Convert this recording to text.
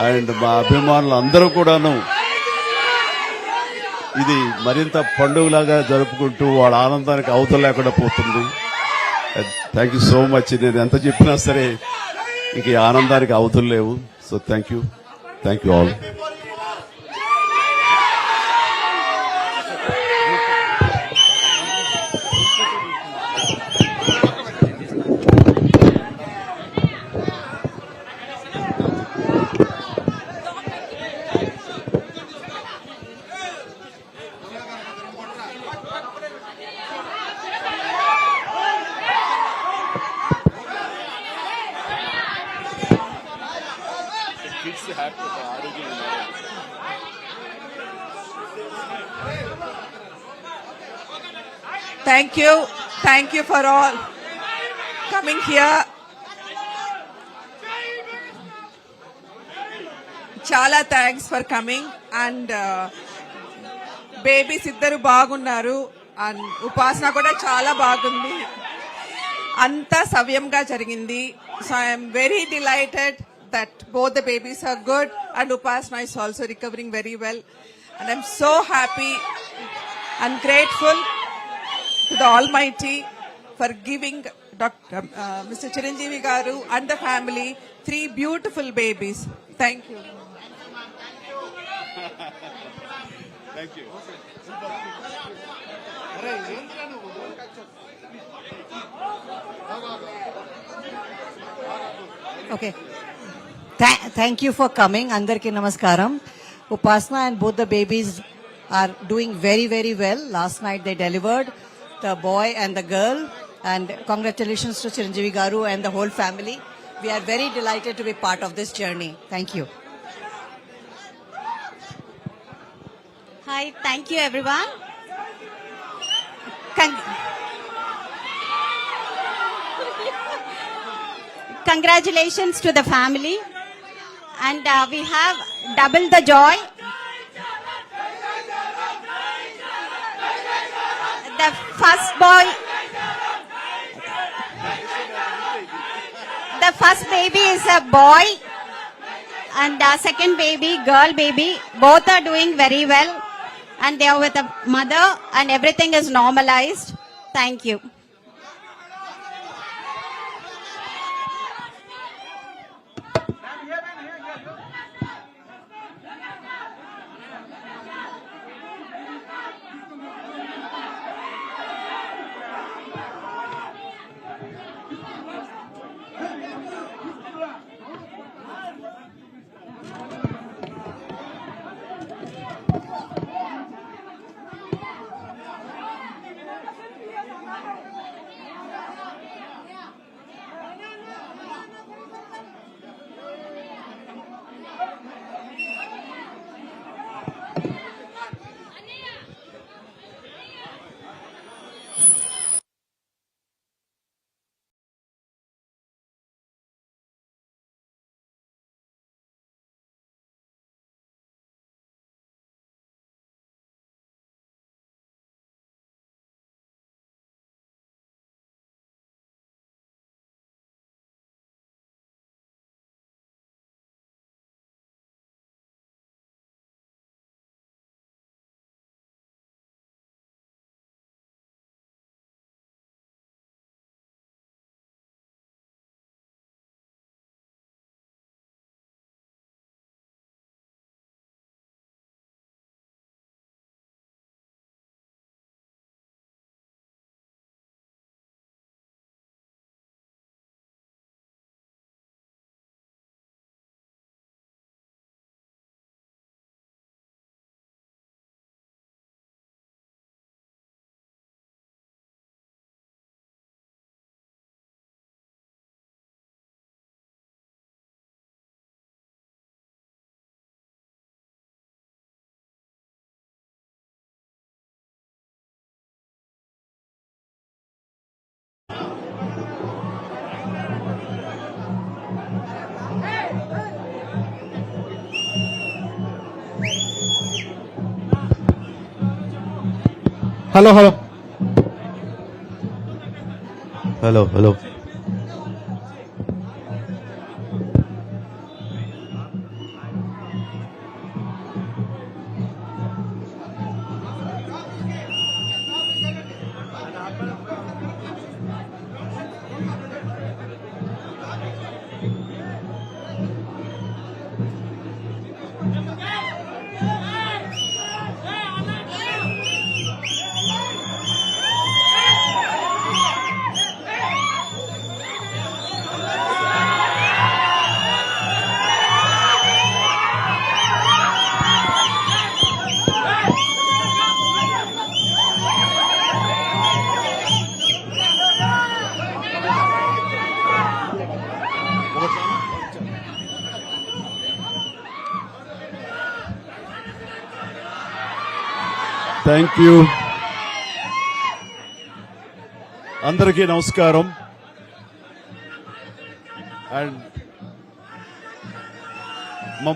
And మా అభిమానులు అందరూ కూడాను ఇది మరింత పండుగలాగా జరుపుకుంటూ వాళ్ళ ఆనందానికి అవతల లేకుండా పోతుంది. Thank you so much. నేను ఎంత చెప్పినా సరే ఇంక ఈ ఆనందానికి అవతలు లేవు. So thank you all. Thank you for all coming here. Chala thanks for coming and babies iddaru baagunnaru and upasana kuda chala baagundi. Anta savyamga jarigindi. So I am very delighted that both the babies are good and Upasana is also recovering very well. And I'm so happy and grateful to the Almighty for giving Mr. Chiranjeevi Garu and the family 3 beautiful babies. Thank you. Thank you. Okay. Thank you for coming. Andarki namaskaram. Upasana and both the babies are doing very, very well. Last night they delivered the boy and the girl. And congratulations to Chiranjeevi Garu and the whole family. We are very delighted to be part of this journey. Thank you. Hi, thank you everyone. Congratulations to the family. And we have double the joy. The first boy, the first baby is a boy and the second baby, girl baby, both are doing very well and they are with a mother and everything is normalized. Thank you. Hello hello hello hello thank you. అందరికీ నమస్కారం. And మమ్మల్ని